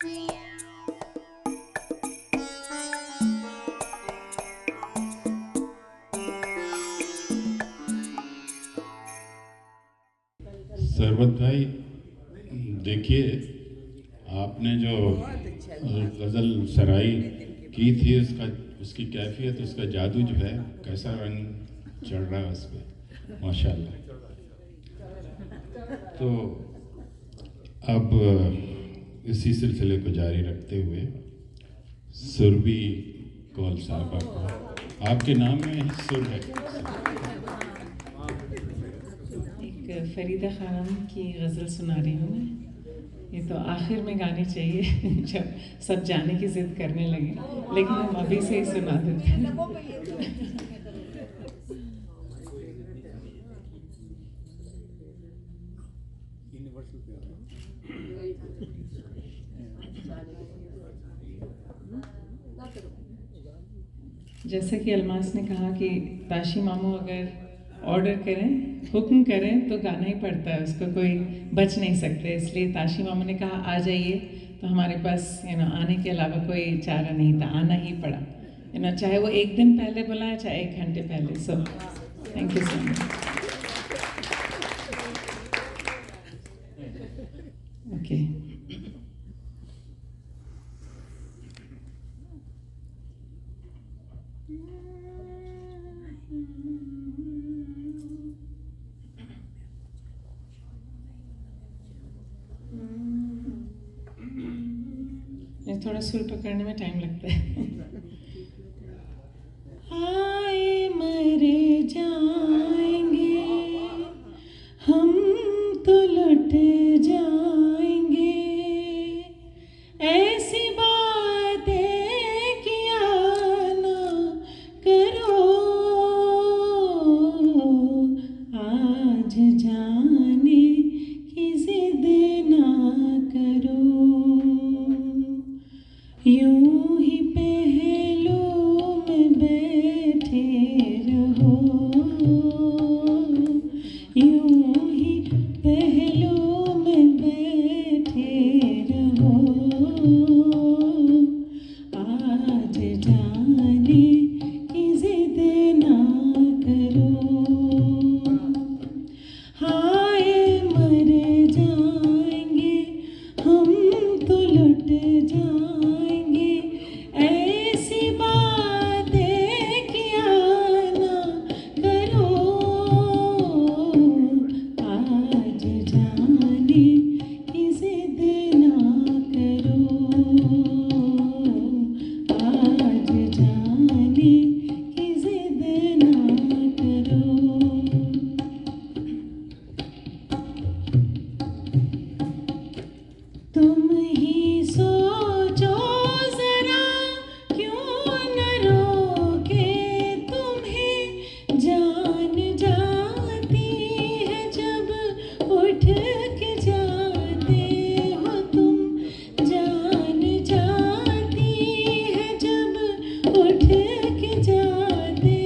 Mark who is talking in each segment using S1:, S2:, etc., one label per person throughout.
S1: सरवत भाई, देखिए आपने जो गज़ल सराई की थी उसकी कैफियत, उसका जादू जो है, कैसा रंग चढ़ रहा है उस पर, माशाल्लाह। तो अब इसी सिलसिले को जारी रखते हुए सुरभि कौल साहबा को, आपके नाम में ही सुर है।
S2: एक फरीदा खानम की गज़ल सुना रही हूँ मैं। ये तो आखिर में गानी चाहिए जब सब जाने की ज़िद करने लगे, लेकिन हम अभी से ही सुना देते हैं। जैसे कि अलमास ने कहा कि ताशी मामू अगर ऑर्डर करें, हुक्म करें तो गाना ही पड़ता है, उसको कोई बच नहीं सकते। इसलिए ताशी मामू ने कहा आ जाइए, तो हमारे पास आने के अलावा कोई चारा नहीं था, आना ही पड़ा। चाहे वो एक दिन पहले बुलाए, चाहे 1 घंटे पहले। So thank you so much. Okay, थोड़ा सुर पकड़ने में टाइम लगता है। आए मरे जाएंगे, हम तो लुट जाएंगे, ऐसी बातें किया ना करो, आज जाने की जिद ना करो, यूं ही पहलू में बैठे रहो, यूं ही पहलू में बैठे रहो, आज जाने की जिद ना करो। हाय मर जाएंगे, हम तो लुट जाएंगे, ऐसी बातें किया ना करो, आज जाने की जिद ना करो, आज जाने की जिद ना करो। तुम ही सोचो जरा, क्यों न रोके तुम्हें, जान जाती है जब उठ के जाते हो तुम, जान जाती है जब उठ के जाते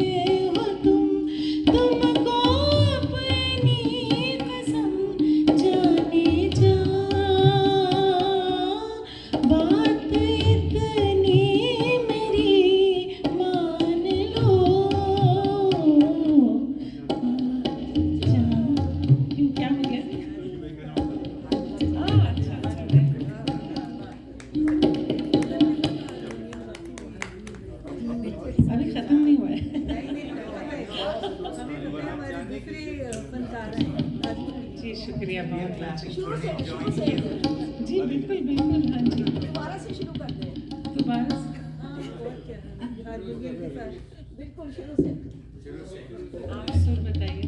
S2: हो तुम, तुमको अपनी कसम जाने जा, बात इतनी मेरी मान लो, क्यों क्या हो गया? अच्छा अच्छा, अभी खत्म नहीं हुआ है। जी शुक्रिया, बहुत बहुत जी, बिल्कुल बिल्कुल, हाँ जी,
S3: दोबारा से शुरू कर दें।
S2: दोबारा से
S3: बिल्कुल शुरू से।
S2: आप सुर बताइए।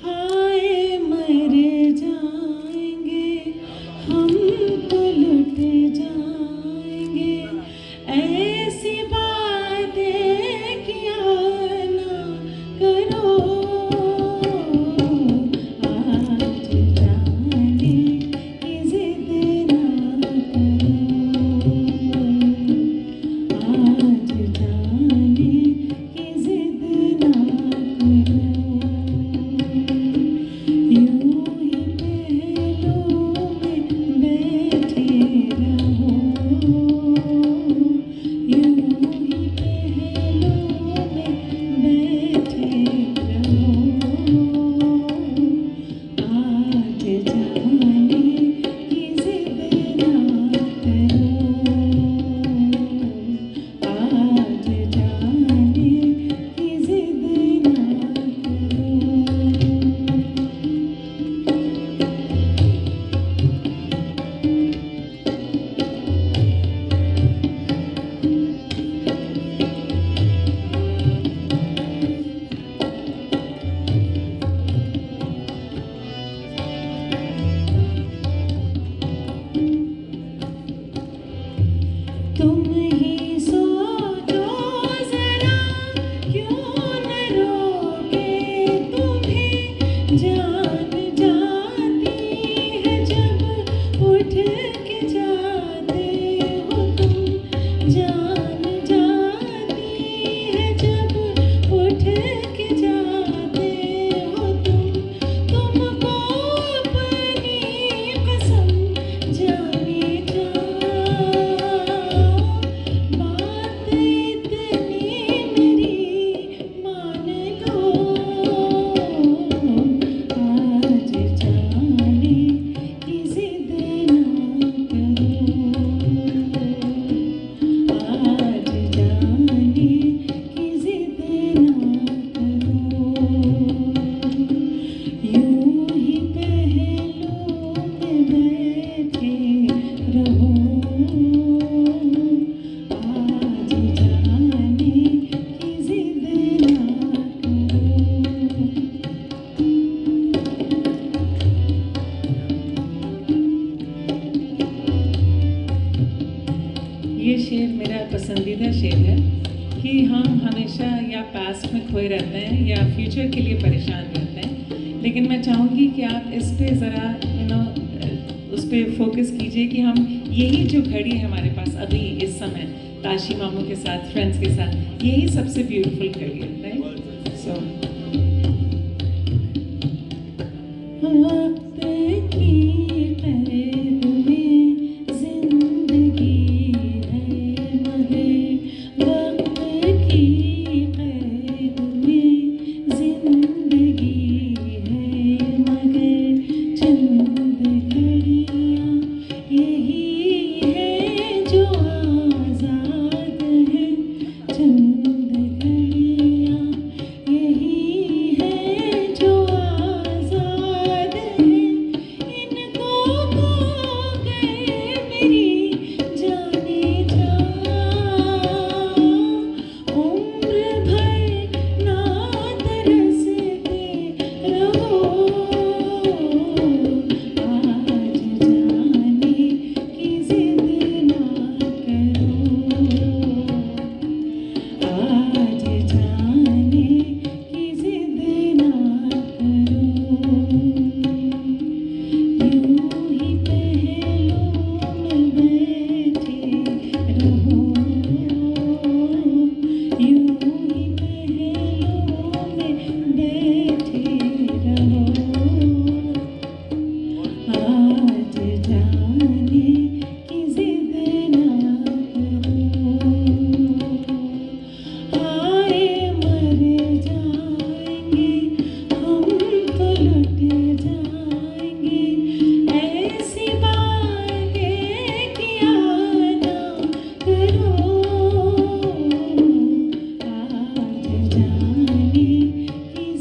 S2: हाय मर जाएंगे, हम तो लुट जाएंगे, ऐसी बातें किया ना करो, आज तुम ही सोचो जरा क्यों न रोके तुम्हें जान जाती है जब उठ के जाते हो तुम जान जाती है जब उठ के जाते हो तुमको अपनी कसम जाने जा बात इतनी मेरी मान लो आज जाने की जिद ना करो आज जाने की जिद ना करो यूं ही पहलों में बैठे रहो आज जाने की जिद ना करो। ये शेर मेरा पसंदीदा शेर है कि हम हमेशा या पास्ट में खोए रहते हैं या फ्यूचर के लिए परेशान रहते हैं, लेकिन मैं चाहूँगी कि आप इस पे ज़रा उस पर फोकस कीजिए कि हम यही जो घड़ी है हमारे पास अभी इस समय ताशी मामू के साथ फ्रेंड्स के साथ, यही सबसे ब्यूटीफुल घड़ी है, राइट? सो वक्त की कैद में जिंदगी है मगर वक्त की कैद में जिंदगी है मगर चंद घड़ियां यही है जो आजाद है चंद घड़ियां यही है जो आजाद है इनको खो गए मेरी जाने जा उम्र भर ना तरसते रहो आज जाने की जिद ना करो आज जाने की जिद ना करो यूं ही पहलों में बैठे रहो यूं ही पहलों में बैठे रहो आज जाने की जिद ना करो आए मर जाएंगे हम तो लुट जाएंगे ऐसी बातें किया ना करो आज जाने की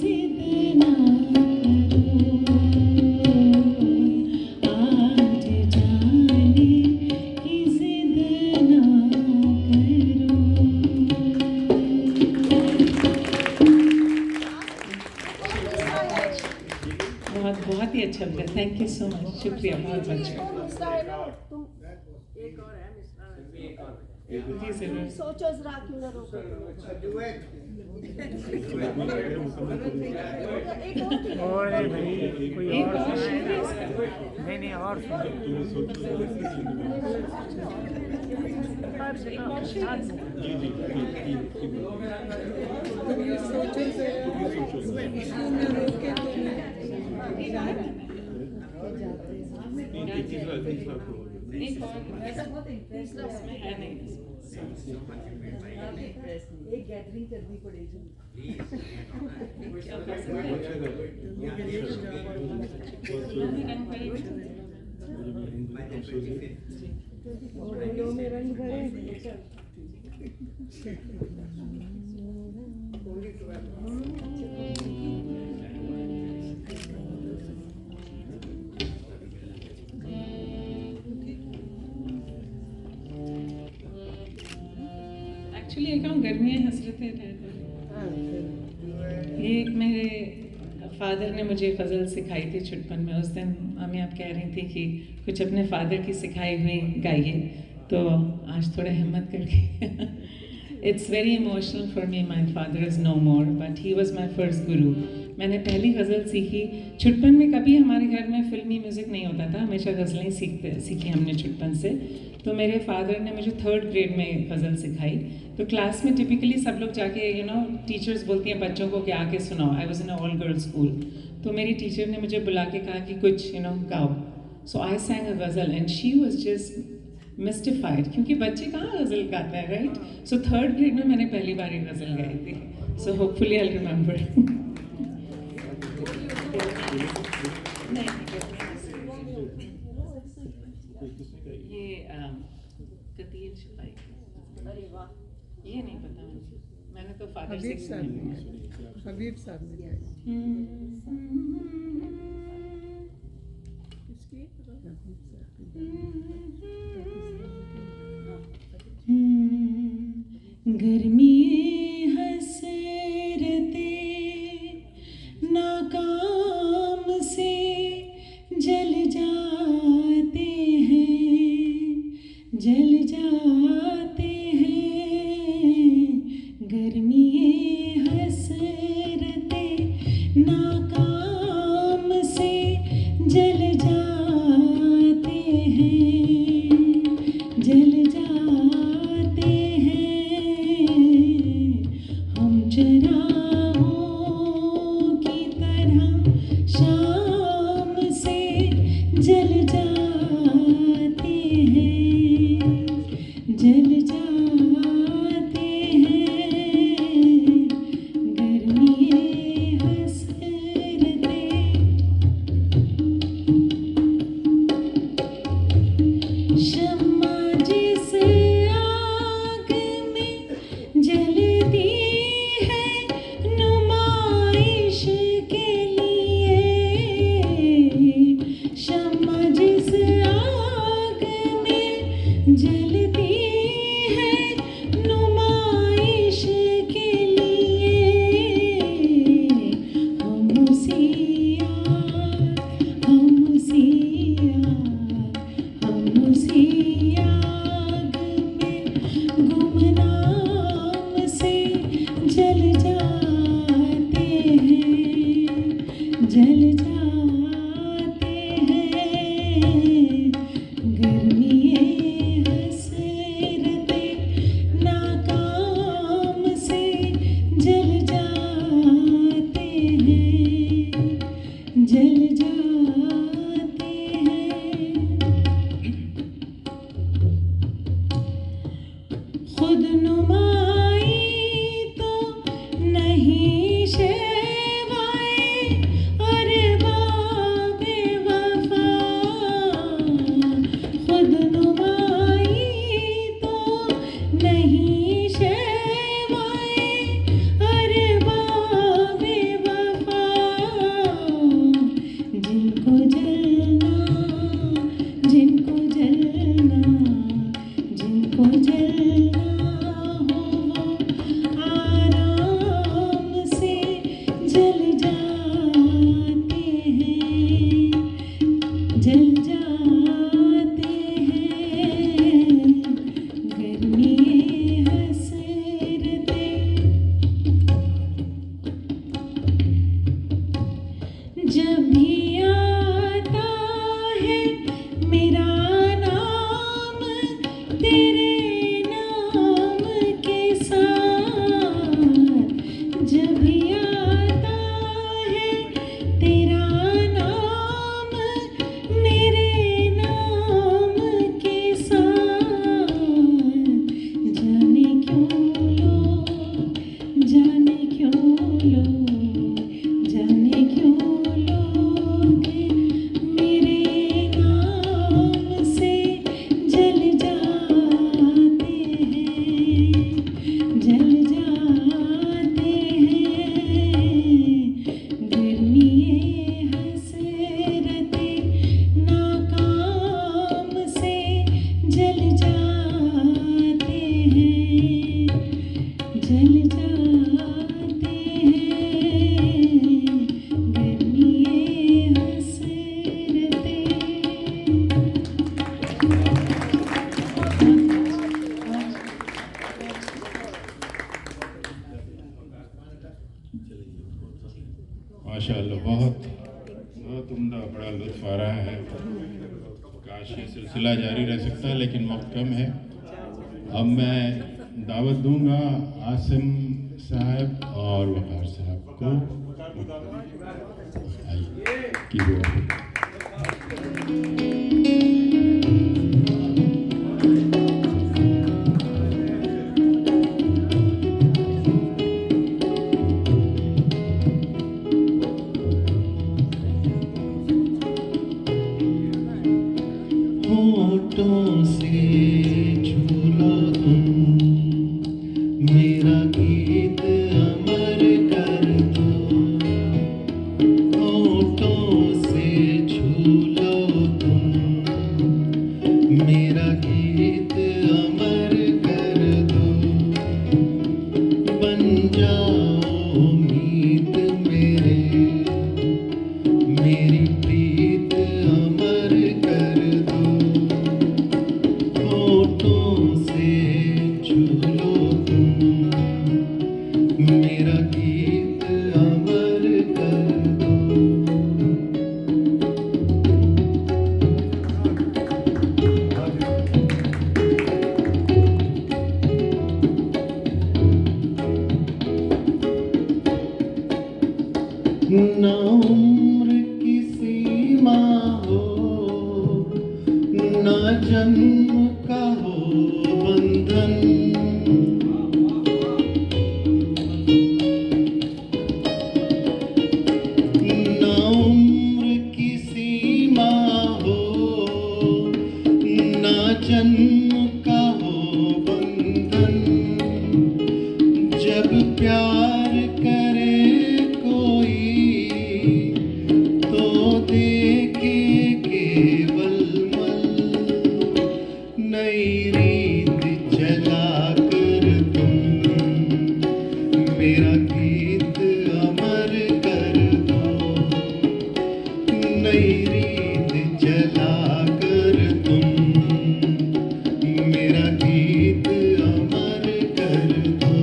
S2: जिद ना करो आज जाने की जिद ना करो। बहुत बहुत ही अच्छा लगा, थैंक यू सो मच, शुक्रिया बहुत बहुत शुक्रिया।
S3: मिसरा है ना तुम एक और है मिसरा
S2: जी जरूर।
S3: सोचो जरा क्यों न रोको एक और थी।
S4: और है भाई कोई
S2: एक
S4: और
S2: और
S4: सुनाए
S2: शेर है
S4: ना?
S2: इसका।
S4: नहीं नहीं और सुनाए।
S2: एक और शेर है इसका। एक और इसमें है नहीं।
S3: एक गैदरिंग करनी पड़ेगी
S2: क्या कर सकते
S3: रंगों में रंग भरे
S2: एक्चुअली एक हम गर्मियाँ हसरतें थे। ये एक मेरे फादर ने मुझे गज़ल सिखाई थी छुटपन में। उस दिन मम्मी आप कह रही थी कि कुछ अपने फादर की सिखाई हुई गाइए, तो आज थोड़ा हिम्मत करके it's very emotional for me, my father is no more but he was my first guru. मैंने पहली गज़ल सीखी छुटपन में। कभी हमारे घर में फिल्मी म्यूज़िक नहीं होता था, हमेशा गज़लें सीखी हमने छुटपन से। तो मेरे फादर ने मुझे 3rd ग्रेड में गज़ल सिखाई। तो क्लास में टिपिकली सब लोग जाके टीचर्स बोलती हैं बच्चों को कि आके सुनाओ। I was in all girls school. तो मेरी टीचर ने मुझे बुला के कहा कि कुछ गाओ। So I sang a ghazal and she was just mystified, क्योंकि बच्चे कहाँ गज़ल गाते हैं, राइट। सो 3rd ग्रेड में मैंने पहली बार ये गज़ल गाई थी। So hopefully I remember. ये कतीर छुपाई,
S3: अरे वाह,
S2: ये नहीं पता मुझे, मैंने तो फादर से
S4: हबीब साहब ने गाई। इसकी
S2: गर्मी हसरते नाकाम से जल जाते हैं, जल जाते हैं। गर्मी हसरते नाकाम से जल जाते हैं, जल जाते हैं। हम चरागों की तरह शाम से जल जाते हैं, जल जाते हैं। गर्मी हसरते शम्मा जिस आग में जलती है नुमाइश के लिए, शम्मा जिस आग में जलती है नुमाइश के लिए, हम उसी आग, हम उसी आग, हम उसी आग में गुमनाम से जल जाते हैं, जल जाते हैं। गर्मी हसरते नाकाम से जल जाते हैं, जल जाते हैं। खुद नुमाई तो नहीं शेवाए अरबाबे वफा, खुद नुमाई तो नहीं शेवाए अरबाबे वफा। जिनको जलना, जिनको जलना, जिनको जलना हो वो आराम से जल जाते हैं, जल जाते हैं। गर्मी हसरते जब भी आता है मेरा नाम तेरे
S1: माशाल्लाह, बहुत बहुत उम्दा, बड़ा लुत्फ आ रहा है। काश ये सिलसिला जारी रह सकता है, लेकिन वक्त कम है। अब मैं दावत दूंगा आसिम साहब और वकार साहब को। आइए कीबोर्ड।
S5: होठों से छू लो तुम, मेरा गीत अमर कर दो। होठों से छू लो तुम, मेरा गीत अमर कर दो। बन जाओ मीत मेरे, मेरी प्रीत अमर कर दो। होठों से छू लो तुम, मेरा गीत अमर कर दो। ना उम्र की सीमा हो, ना जन्म का हो बंधन। ना उम्र की सीमा हो, ना जन्म का हो बंधन। जब प्यार करे कोई, तो देखे केवल मल। नई रीत चला कर तुम, मेरा गीत अमर कर दो। नई रीत चला कर तुम, मेरा गीत अमर कर दो।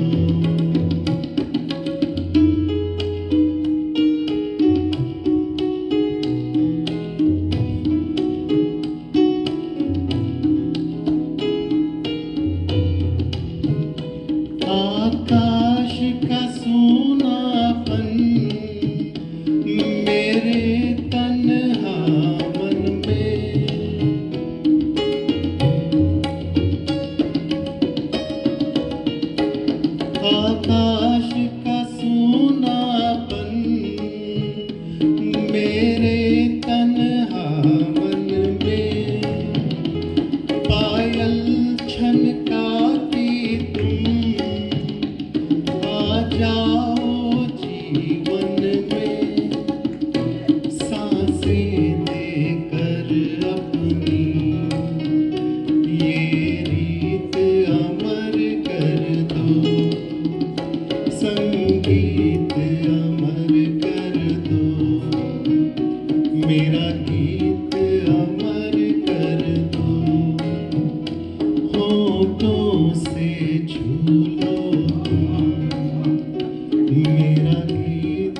S5: आकाश का सोनापन मेरे तन्हा मन में। आकाश का सोनापन मेरे तन्हा मन में। पायल छनकाती तुम, आ जाओ जीवन में। सांसें देकर अपनी, ये रीत अमर कर दो। संगीत अमर कर दो, मेरा गीत अमर कर दो। होठों से छू लो तुम, मेरा गीत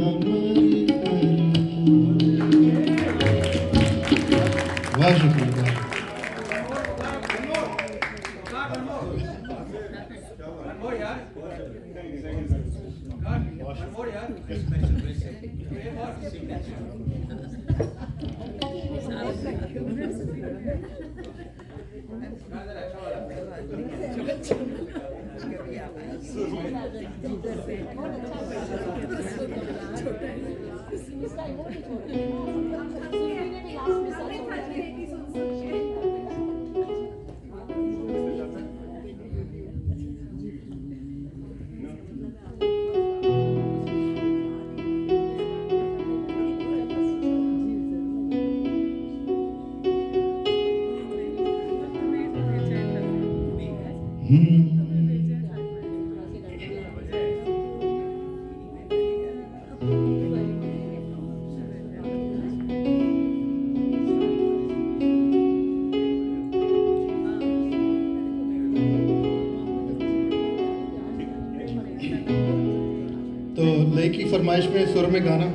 S5: अमर कर दो। बहुत शुक्रिया। तो लय की फरमाइश में सुर में गाना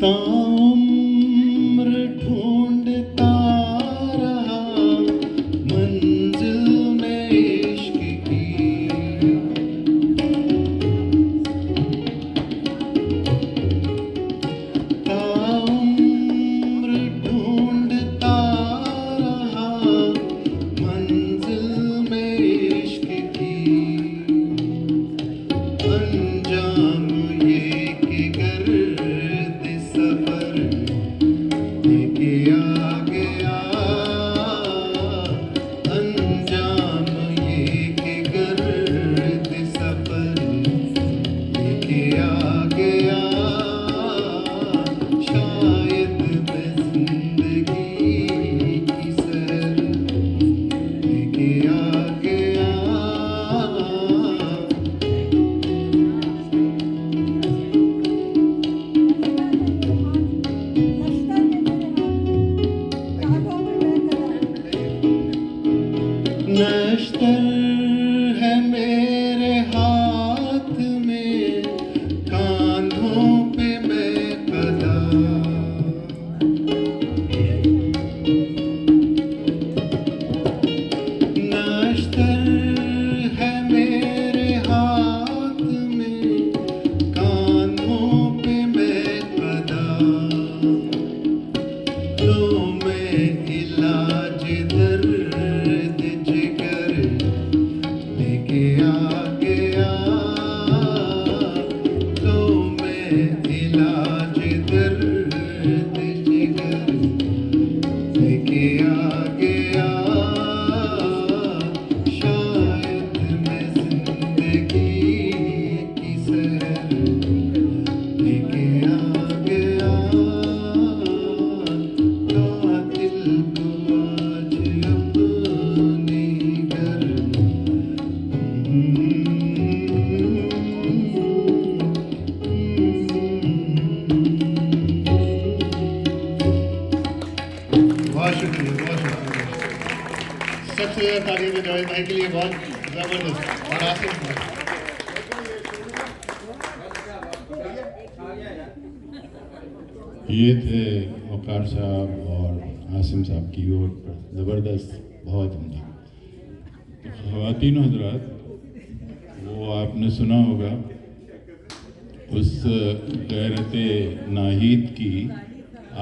S5: ताउम्र ढूंढता रहा मंजिल में इश्क की, ताउम्र ढूंढता रहा मंजिल में इश्क की। अंजाम ये कि गर्द सफर लेके आ गया, अंजाम ये कि गर्द सफर लेके आ गया। शायद मैं जिंदगी की सैर लेके आ गया। नश्तर है मेरे हाथ में, कांधों पे मैं कदा, नश्तर है मेरे हाथ में, कांधों पे मैं कदा। लो मैं इलाज दर्द जिगर लेके आ गया, लो मैं इलाज दर्द जिगर लेके आ गया। शायद मैं जिंदगी की सैर लेके आ गया। कातिल को आज अपने घर बहुत शुक्रिया, बहुत शुक्रिया। सबसे ज़्यादा तारीफ जावेद भाई के लिए बहुत ज़बरदस्त। और आसिफ भाई,
S1: ये थे वकार साहब और आसिम साहब की ओर पर ज़बरदस्त, बहुत उम्दा। तो ख़वातीन हज़रात, वो आपने सुना होगा उस गैरत नाहीद की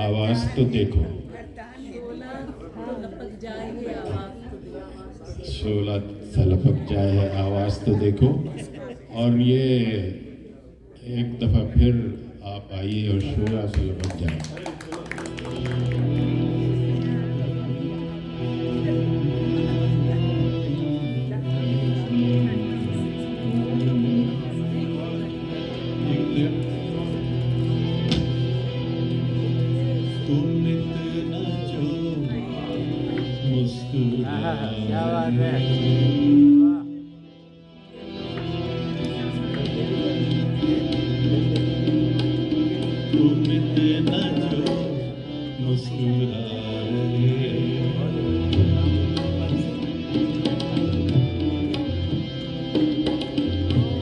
S1: आवाज़ तो देखो, शोला सलपक जाए आवाज़ तो देखो। और ये एक दफ़ा फिर आप आइए और शोला सलपक जाए।
S5: तुम इतना जो मुस्कुराए, तुम इतना जो मुस्कुराए,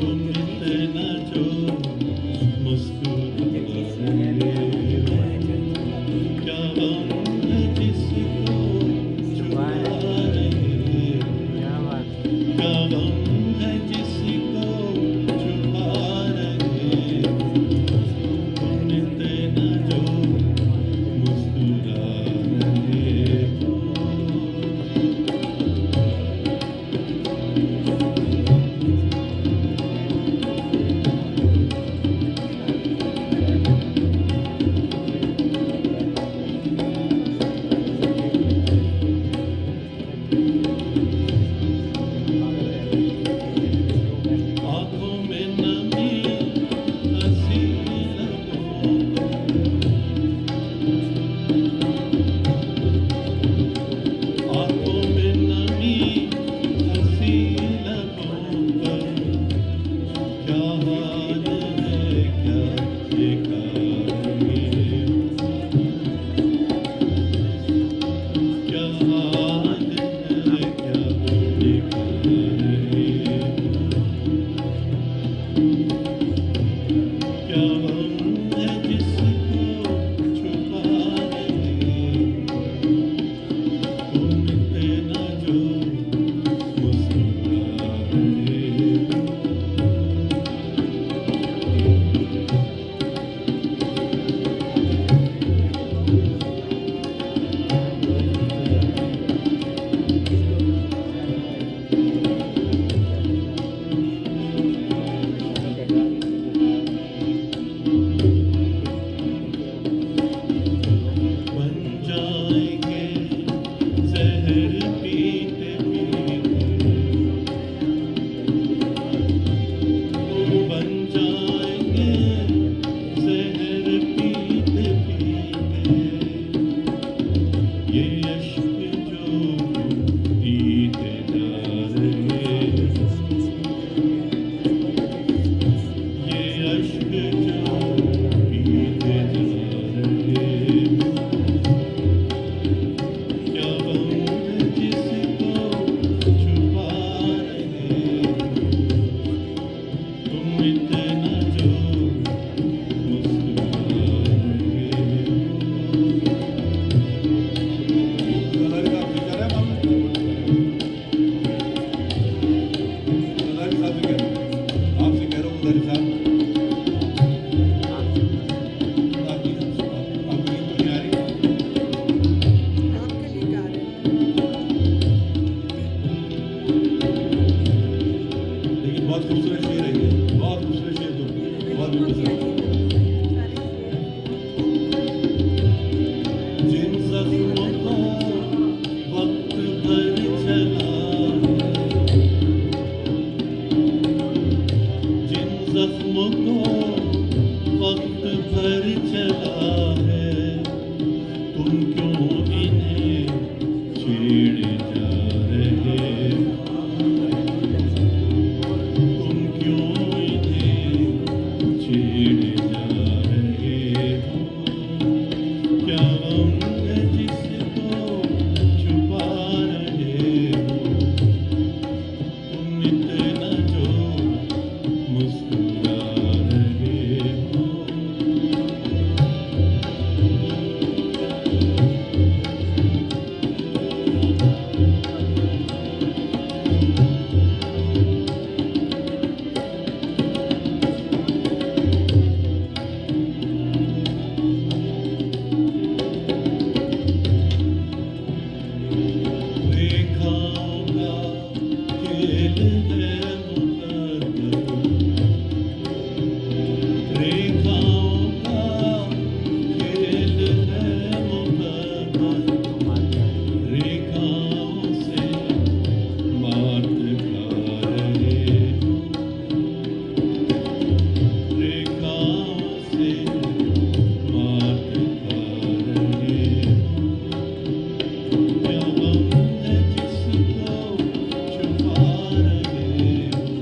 S5: तुम इतना जो मुस्कुराए, क्या गम है जिसको छुपा रहे, क्या गम है जिसको छुपा रहे, तुम इतना जो मुस्कुरा रहे हो। आँखों में नमी हंसी लबों, आँखों में नमी हंसी लबों
S6: बहुत खूबसूरत शेर है ये, बहुत खूबसूरत शेर तो बहुत भी पसंद है। जिन जख्मों को वक्त भर चला है, जिन जख्मों को वक्त भर चला है, तुम क्यों इन्हें छेड़े जा रहे हो, तुम क्यों इन्हें छेड़े जा रहे हो, क्या गम है जिसको छुपा रहे हो, तुम इतना जो मुस्कुरा रहे हो। रेखाओं का खेल है मुकद्दर, रेखाओं का खेल है मुकद्दर, रेखाओं से मात खा रहे हो, रेखाओं से मात खा रहे हो, क्या गम है जिसको छुपा रहे हो,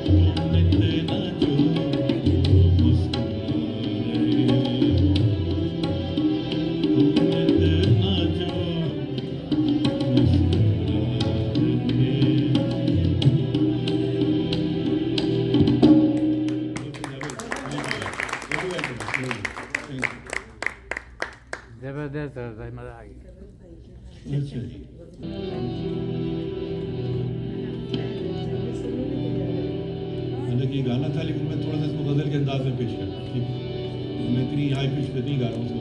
S6: तुम इतना जो मुस्कुरा रहे हो, तुम इतना जो मुस्कुरा रहे हो।
S7: जबरदस्त था, मजा आ गया।
S6: अच्छा जी, हालांकि ये गाना था लेकिन मैं थोड़ा सा इसको गजल के अंदाज में पेश करता हूँ, ठीक है? मैं इतनी हाई पिच पे नहीं गा रहा हूँ उसको।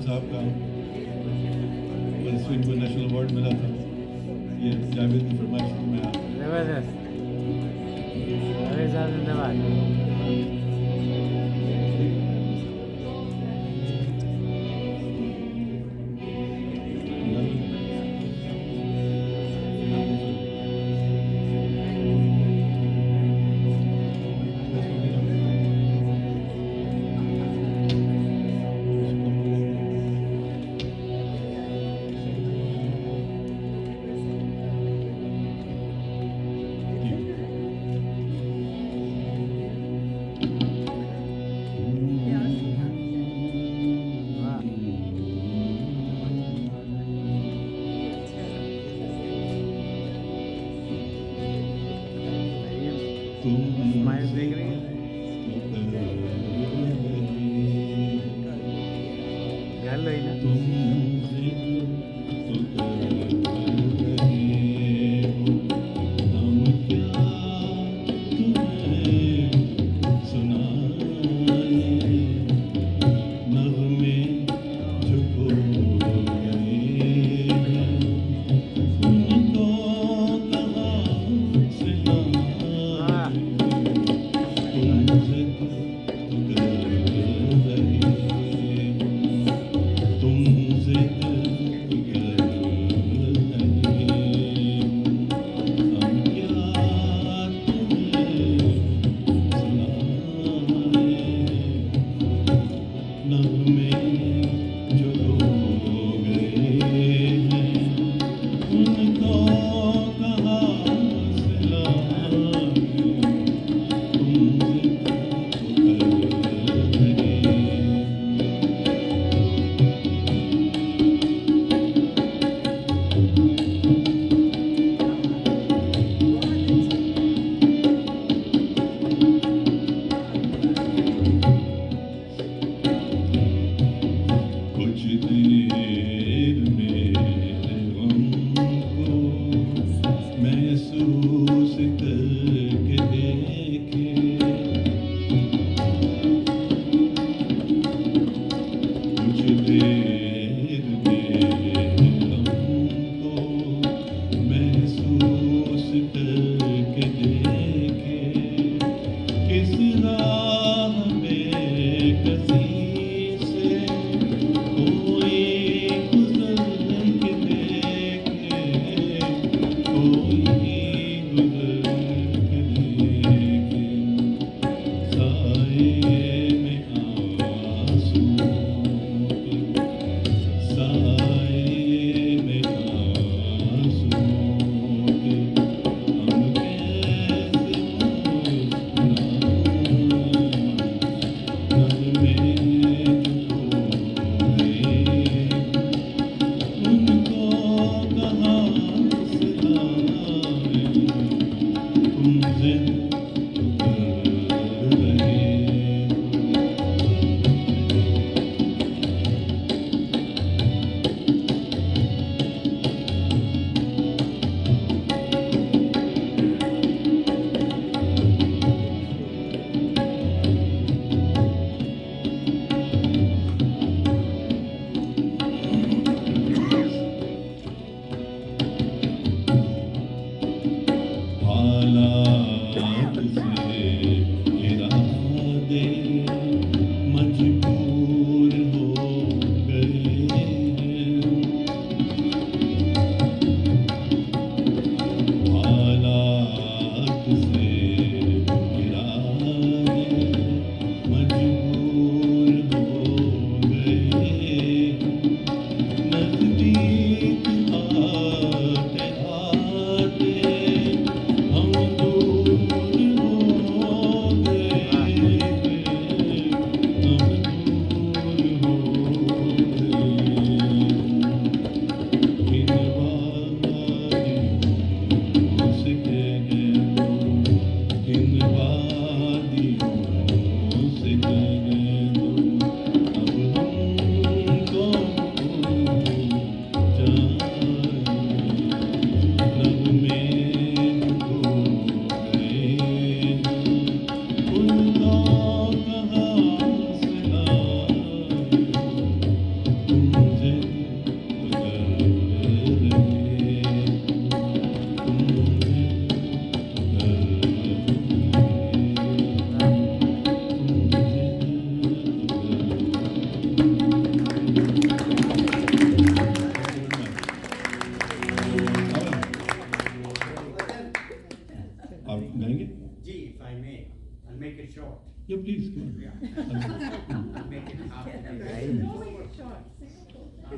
S6: साहब का बल्सविन को नेशनल अवार्ड मिला था। ये जावेद की फरमाइश में आया।
S7: जबरदस्त, जिंदाबाद। स्माइल देख रही है, घर लो ही ना।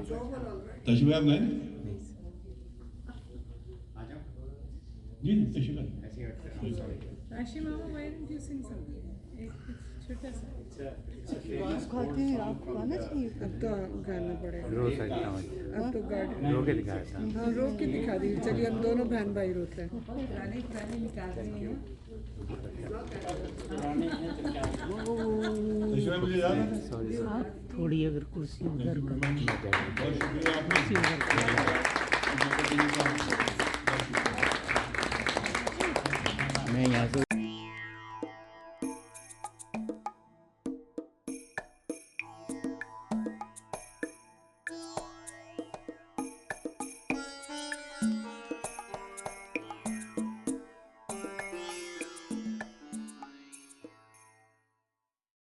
S6: तशबीह आप गाए ना? जी तशबीह
S4: Tashi Mama, why didn't you sing something? एक छोटा सा।
S3: आप खाते हैं, आप गाना चाहिए।
S4: अब तो गाना पड़ेगा।
S7: रो सकता हूँ
S4: अब तो गाड़ी
S7: रो के दिखाया था
S4: हाँ रो के दिखा दी। चलिए हम दोनों बहन भाई रोते हैं।
S6: तशबीह मुझे याद है।
S7: सॉरी
S3: आप थोड़ी अगर कुर्सी उधर कर
S6: बहुत शुक्रिया आपने।
S7: मैं यहाँ से